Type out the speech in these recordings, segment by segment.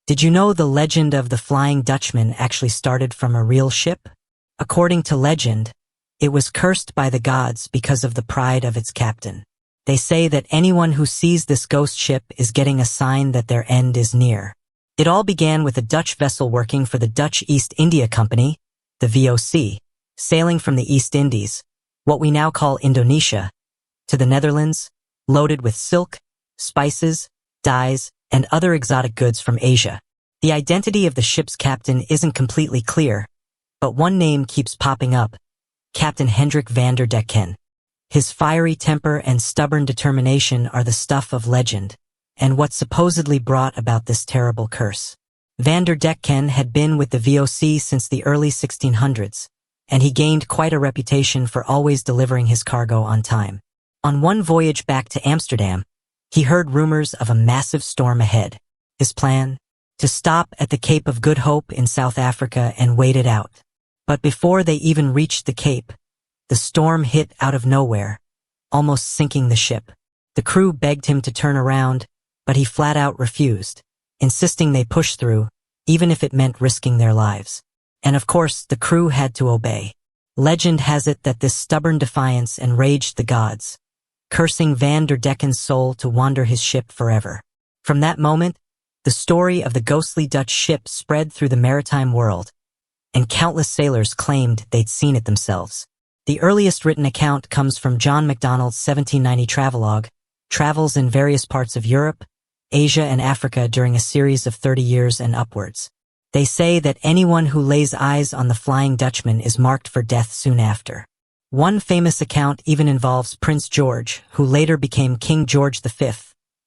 Did you know the legend of the Flying Dutchman actually started from a real ship? According to legend, it was cursed by the gods because of the pride of its captain. They say that anyone who sees this ghost ship is getting a sign that their end is near. It all began with a Dutch vessel working for the Dutch East India Company, the VOC, sailing from the East Indies, what we now call Indonesia, to the Netherlands, loaded with silk, spices, dyes, and other exotic goods from Asia. The identity of the ship's captain isn't completely clear, but one name keeps popping up: Captain Hendrik van der Decken. His fiery temper and stubborn determination are the stuff of legend, and what supposedly brought about this terrible curse. Van der Decken had been with the VOC since the early 1600s, and he gained quite a reputation for always delivering his cargo on time. On one voyage back to Amsterdam, he heard rumors of a massive storm ahead. His plan? To stop at the Cape of Good Hope in South Africa and wait it out. But before they even reached the Cape, the storm hit out of nowhere, almost sinking the ship. The crew begged him to turn around, but he flat out refused, insisting they push through, even if it meant risking their lives. And of course, the crew had to obey. Legend has it that this stubborn defiance enraged the gods, cursing Van der Decken's soul to wander his ship forever. From that moment, the story of the ghostly Dutch ship spread through the maritime world, and countless sailors claimed they'd seen it themselves. The earliest written account comes from John MacDonald's 1790 travelogue, travels in various parts of Europe, Asia, and Africa during a series of 30 years and upwards. They say that anyone who lays eyes on the Flying Dutchman is marked for death soon after. One famous account even involves Prince George, who later became King George V,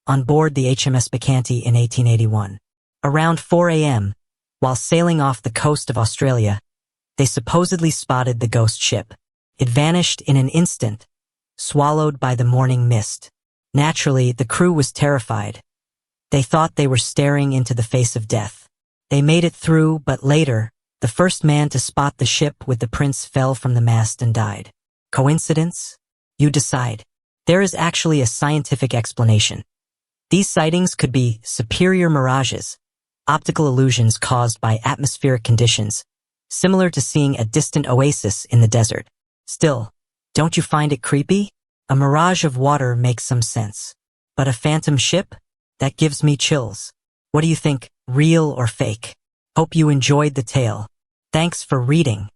on board the HMS Bacchante in 1881. Around 4 a.m., while sailing off the coast of Australia, they supposedly spotted the ghost ship. It vanished in an instant, swallowed by the morning mist. Naturally, the crew was terrified. They thought they were staring into the face of death. They made it through, but later, the first man to spot the ship with the prince fell from the mast and died. Coincidence? You decide. There is actually a scientific explanation. These sightings could be superior mirages, optical illusions caused by atmospheric conditions, similar to seeing a distant oasis in the desert. Still, don't you find it creepy? A mirage of water makes some sense. But a phantom ship? That gives me chills. What do you think, real or fake? Hope you enjoyed the tale. Thanks for reading.